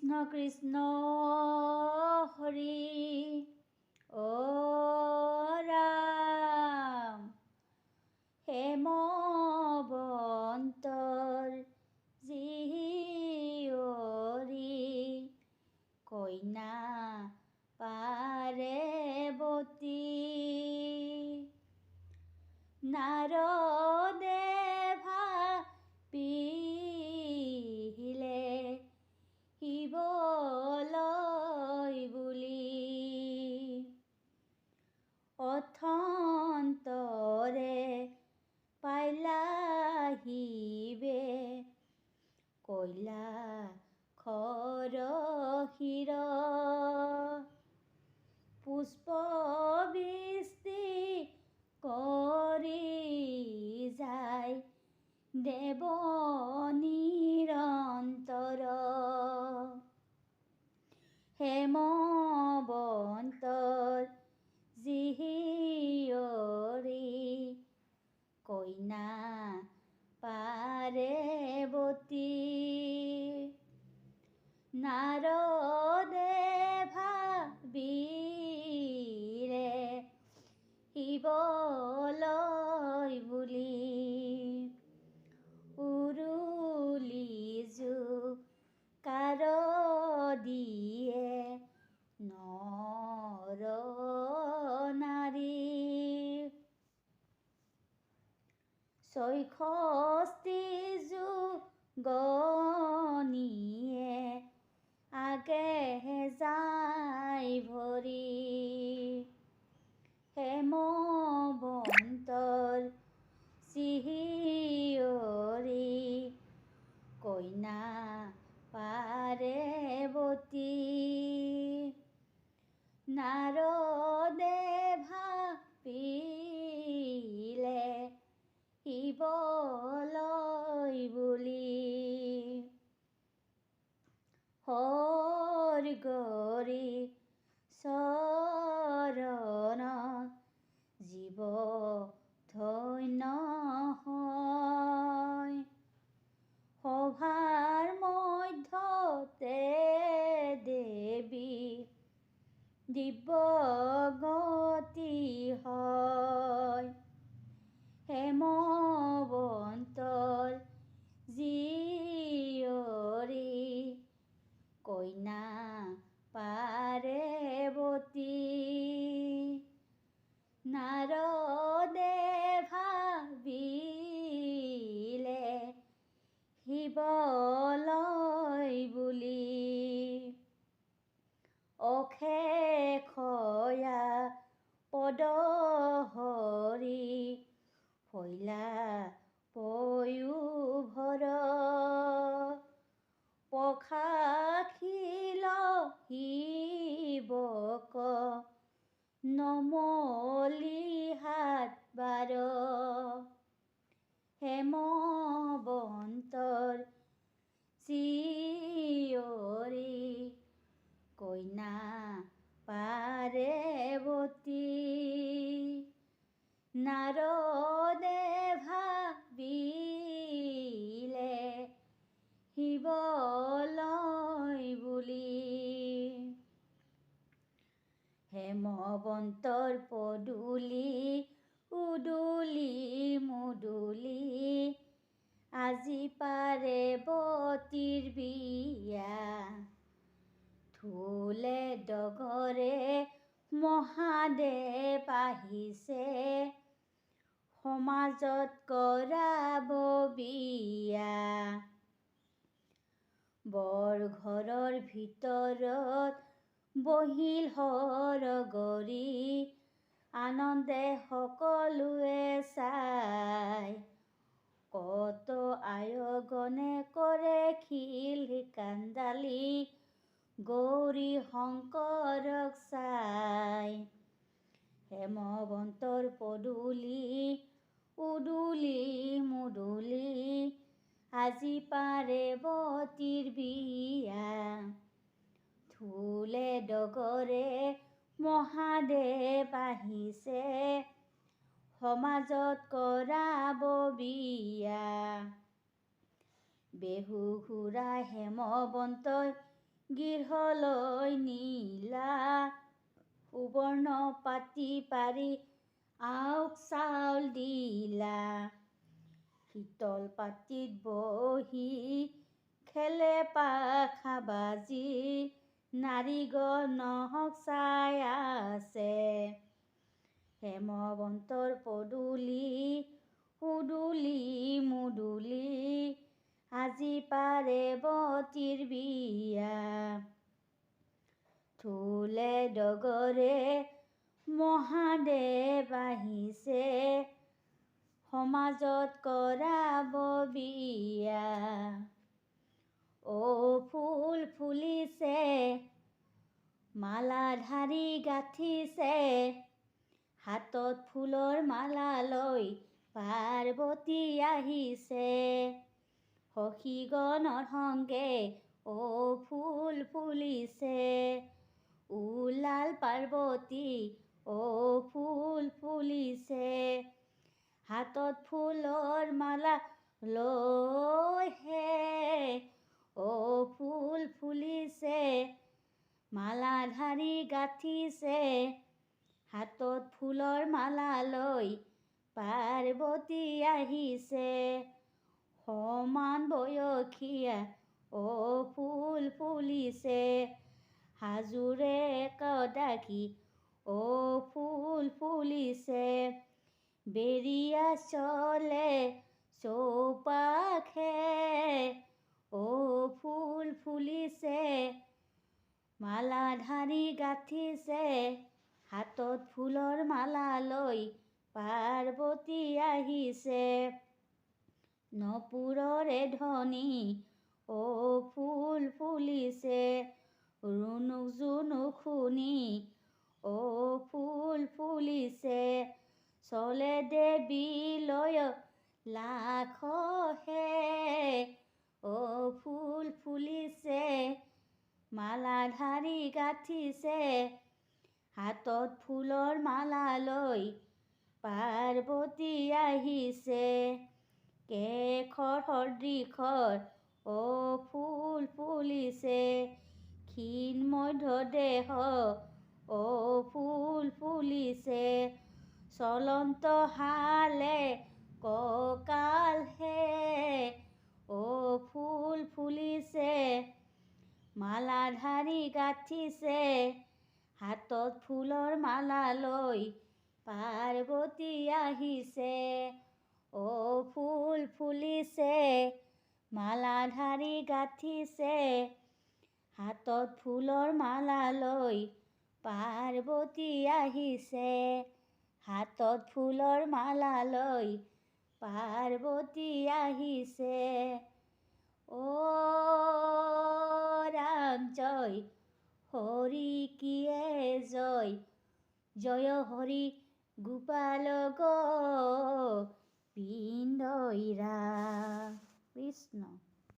কৃষ্ণ কৃষ্ণ হৰি অ ৰাম হেমবন্তৰ জীয়ৰী কইনা পাৰেৱতী নাৰদে ভাবিলে শিৱলৈ বুলি অথন্তৰে পাইলাহিবে কইলা খৰশিৰ পুষ্পবৃষ্টি কৰি যায় দেৱ নিৰন্তৰ হেমবন্তৰ জীয়ৰী কইনা পাৰেৱতী নাৰদে ভাবিলে শিৱলৈ বুলি উৰুলি জোকাৰ দিয়ে নৰ নাৰী ৬৬ যোগনীয়ে আগে যায় ভৰি হেমবন্তৰ জীয়ৰী কইনা পাৰেৱতী নাৰদে ভাবিলে শিৱলৈ বুলি হৰিগৰি চৰণ জীৱ ধন্য হয় সভাৰ মধ্যতে দেৱী দিব্যগতি হয় হেমবন্তৰ জীয়ৰী কইনা পাৰেৱতী নাৰদে ভাবিলে শিৱলৈ বুলি অশেষয়া পদহৰি ফৈলা পয়োভৰ পখাখিল শিৱক নমলি হাত বাৰ হেমবন্তৰ জীয়ৰী কইনা পাৰেৱতী নাৰদে ভাবিলে শিৱলৈ বুলি হেমবন্তৰ পদূলি উদুলি মুদুলি আজি পাৰেৱতীৰ বিয়া ঢোলে ডগৰে মহাদেৱ আহিছে সমাজত কৰাব বিয়া বৰঘৰৰ ভিতৰত বহিল সৰগৰি আনন্দে সকলোৱে চাই কত আয়োগনে কৰে খিল কান্দালি গৌৰী শংকৰক চাই হেমবন্তৰ পদূলি উদুলি মুদুলি আজি পাৰেৱতীৰ বিয়া ঢোলে ডগৰে মহাদেৱ আহিছে সমাজত কৰাব বিয়া বেহুঘূৰা হেমবন্তই গৃহলৈ নিলা সুবৰ্ণ পাতি পাৰি আউক চাউল দিলা শীতল পাতিত বহি খেলে পাখা বাজি নাৰিগল নহক চাই আছে হেমৱন্তৰ পদূলি উদুলি মুদুলি আজি পাৰে বতিৰ বিয়া ঢোলে ডগৰে মহাদেৱ আহিছে সমাজত কৰাব বিয়া অ' ফুল ফুলিছে মালা ধাৰি গাঁঠিছে হাতত ফুলৰ মালা লৈ পাৰ্বতী আহিছে সখীগণৰ সংগে অ' ফুল ফুলিছে ওলাল পাৰ্বতী অ' ফুল ফুলিছে হাতত ফুলৰ মালা লৈ হে অ' ফুল ফুলিছে মালা ধাৰি গাঁঠিছে হাতত ফুলৰ মালা লৈ পাৰ্বতী আহিছে সমান বয়সীয়া অ' ফুল ফুলিছে হাজোৰে কদাকি অ' ফুল ফুলিছে বেৰিয়া চলে চৌপাশে অ' ফুল ফুলিছে মালা ধাৰি গাঁঠিছে হাতত ফুলৰ মালা লৈ পাৰ্বতী আহিছে নপুৰৰে ধনী অ' ফুল ফুলিছে ৰুণুক জুনুক শুনি অ' ফুল ফুলিছে চলে দেৱীলৈ লাখহে অ' ফুল ফুলিছে মালা ধাৰি গাঁঠিছে হাতত ফুলৰ মালা লৈ পাৰ্বতী আহিছে কেশৰ সদৃশৰ অ' ফুল ফুলিছে ক্ষীণ মধ্য দেহ অ' ফুল ফুলিছে চলন্ত হালে কঁকাল হে অ' ফুল ফুলিছে মালা ধাৰি গাঁঠিছে হাতত ফুলৰ মালা লৈ পাৰ্বতী আহিছে অ' ফুল ফুলিছে মালা ধাৰি গাঁঠিছে হাতত ফুলৰ মালা লৈ পাৰ্বতী আহিছে হাতত ফুলৰ মালা লৈ পাৰ্বতী আহিছে অ' ৰাম জয় হৰি কিয়ে জয় জয় হৰি গোপাল গোবিন্দ কৃষ্ণ